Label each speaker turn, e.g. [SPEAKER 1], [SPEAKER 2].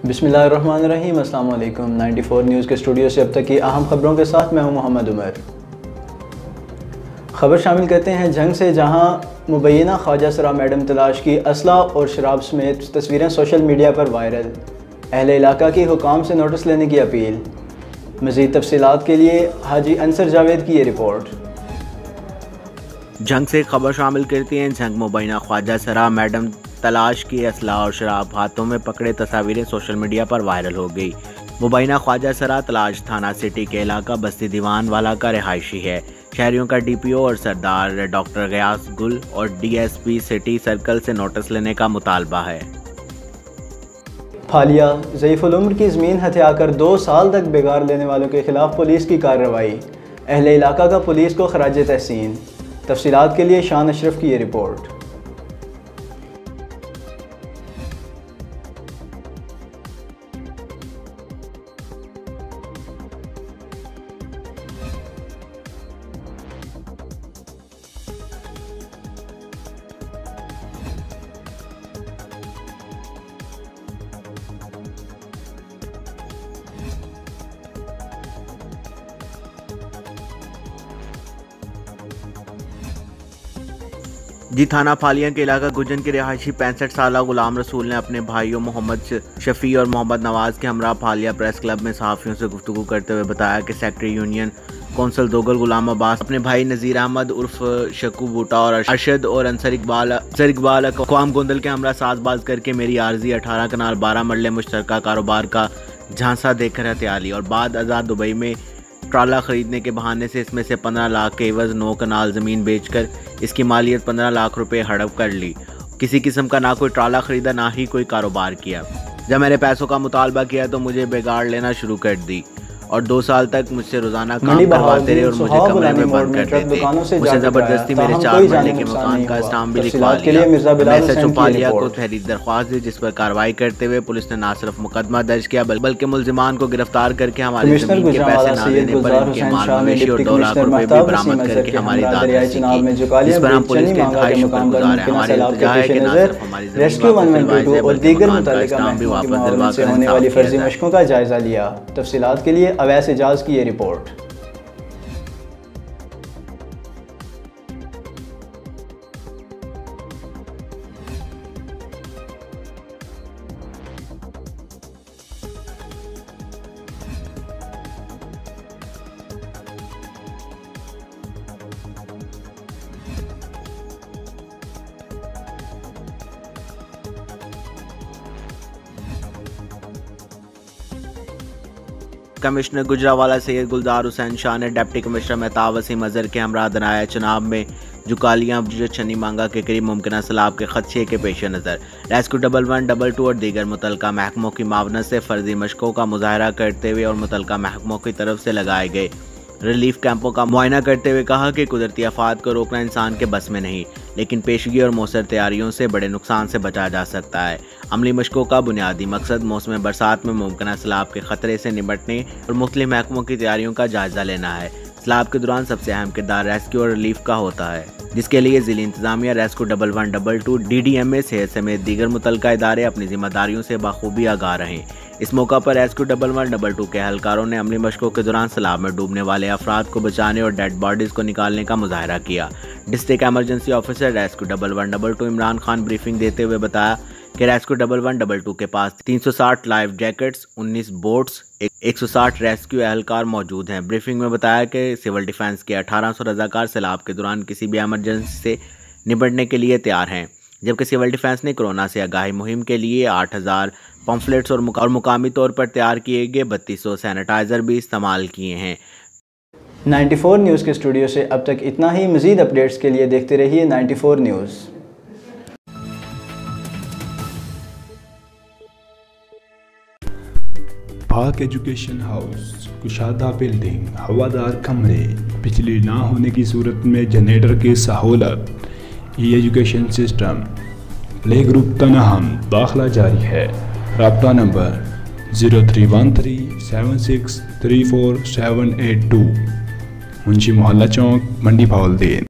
[SPEAKER 1] बिस्मिल्लाहिर्रहमानिर्रहीम। अस्सलाम वालेकुम। 94 न्यूज़ के स्टूडियो से अब तक की अहम खबरों के साथ मैं हूं मोहम्मद उमर। खबर शामिल करते हैं जंग से, जहां मुबैना ख्वाजा सरा मैडम तलाश की असला और शराब समेत तस्वीरें सोशल मीडिया पर वायरल। अहले इलाका की हुकाम से नोटिस लेने की अपील। मज़ीद तफसीलात के लिए हाजी अंसर जावेद की ये रिपोर्ट।
[SPEAKER 2] जंग से खबर शामिल करती हैं जंग मुबैना ख्वाजा सरा मैडम तलाश की असला और शराब हाथों में पकड़े तस्वीरें सोशल मीडिया पर वायरल हो गई। मुबैना ख्वाजा सरा तलाश थाना सिटी के इलाका बस्ती दीवान वाला का रिहायशी है। शहरियों का डीपीओ और सरदार डॉक्टर गयास गुल और डीएसपी सिटी सर्कल से नोटिस लेने का मुतालबा है।
[SPEAKER 1] फालिया ज़ईफ़ुल उम्र की ज़मीन हथिया कर 2 साल तक बेगार लेने वालों के खिलाफ पुलिस की कार्रवाई। अहले इलाका का पुलिस को खराज तहसीन। तफसीलात के लिए शान अशरफ की ये रिपोर्ट।
[SPEAKER 2] जी थाना फालिया के इलाका गुजन के रिहायशी 65 साल गुलाम रसूल ने अपने भाइयों मोहम्मद शफी और मोहम्मद नवाज के हमरा फालिया प्रेस क्लब में सहाफ़ियों से गुफ्तगू करते हुए बताया कि सेक्रेटरी यूनियन कौंसल दोगल गुलाम अब्बास अपने भाई नज़ीर अहमद उर्फ शकू बूटा और अरशद और अंसर इकबाल अक़वाम गोंदल के हमरा साजबाज करके मेरी आर्जी 18 कनाल 12 मरले मुश्तरका कारोबार का झांसा देकर हत्या ली और बाद आज़ाद दुबई में ट्राला खरीदने के बहाने से इसमें से 15 लाख के एवज 9 कनाल ज़मीन बेचकर इसकी मालियत 15 लाख रुपए हड़प कर ली। किसी किस्म का ना कोई ट्राला खरीदा ना ही कोई कारोबार किया। जब मैंने पैसों का मुतालबा किया तो मुझे बेगाड़ लेना शुरू कर दी और 2 साल तक मुझसे रोजाना काम करवाते रहे और मुझे कमरे में बंद कर देते। मुझे जबरदस्ती मेरे 4 मरले के मकान का स्टाम्प भी लिखवा लिया। मैं एसएचओ फालिया को तहरीर दरख्वास्त दी, जिस पर कार्रवाई करते हुए पुलिस ने न सिर्फ मुकदमा दर्ज किया बल्कि मुलजिमान को गिरफ्तार करके हमारी जमीन के पैसे न देने पर इनके माल मवेशी और 2 लाख रुपए भी बरामद करके हमारी दाद की, जिस पर हम पुलिस के इंतहाई शुक्रगुजार हैं। हमारी इल्तिजा है कि न सिर्फ हमारी जमीन और दीगर मुतल्लिका महकमों से
[SPEAKER 1] होने वाली फर्जी मशकों का जायजा लिया। तफसीलात के लिए अवैस इजाज़ की ये रिपोर्ट।
[SPEAKER 2] कमिश्नर गुजरावाला सैयद गुलजार हुसैन शाह ने डिप्टी कमिश्नर मेहताब वसीम अजहर के हमरा दनाया चुनाव में जुकालियाँ छनी मांगा के करीब मुमकिन सैलाब के खदशे के पेश नज़र रेस्क्यू 1112 और दीगर मुतलका महकमों की मावनत से फर्जी मशकों का मुजाहरा करते हुए और मुतलका महकमों की तरफ से लगाए गए रिलीफ कैंपों का मुआयना करते हुए कहा कि कुदरती आफात को रोकना इंसान के बस में नहीं, लेकिन पेशगी और मौसर तैयारियों से बड़े नुकसान से बचा जा सकता है। अमली मशकों का बुनियादी मकसद मौसम बरसात में मुमकिन सैलाब के खतरे से निपटने और मुख्तलिफ महकमों की तैयारियों का जायजा लेना है। सैलाब के दौरान सबसे अहम किरदार रेस्क्यू और रिलीफ का होता है, जिसके लिए ज़िली इंतजामिया रेस्क्यू 1112 DDMA सेहत समेत दीगर मुतलका इदारे अपनी जिम्मेदारियों से बखूबी आगाह रहें। इस मौका पर रेस्क्यू 1112 के एहलकारों ने अमली मशकों के दौरान सैलाब में डूबने वाले अफराद को बचाने और डेड बॉडीज़ को निकालने का मुजाहरा किया। District emergency officer rescue 1112 Imran Khan briefing देते हुए बताया कि रेस्क्यू 1112 के पास 360 लाइफ जैकेट्स, 19 बोट्स, 160 रेस्क्यू एहलकार मौजूद हैं। ब्रीफिंग में बताया कि सिविल डिफेंस के 1800 रजाकार सैलाब के दौरान किसी भी एमरजेंसी से निपटने के लिए तैयार हैं, जबकि सिविल डिफेंस ने कोरोना से आगाही मुहिम के लिए 8000 पम्फलेट्स और मुकामी तौर पर तैयार किए गए 3200 सैनिटाइज़र भी इस्तेमाल किए हैं।
[SPEAKER 1] 94 न्यूज़ के स्टूडियो से अब तक इतना ही। मज़ीद अपडेट्स के लिए देखते रहिए 94 न्यूज़।
[SPEAKER 3] पाक एजुकेशन हाउस, कुशादा बिल्डिंग, हवादार कमरे, बिजली ना होने की सूरत में जनरेटर की सहूलत, ई एजुकेशन सिस्टम, प्ले ग्रुप तनाहम, दाखिला जारी है। राब्ता नंबर 03137634 782, मुंशी मोहल्ला चौक, मंडी भावलदीन।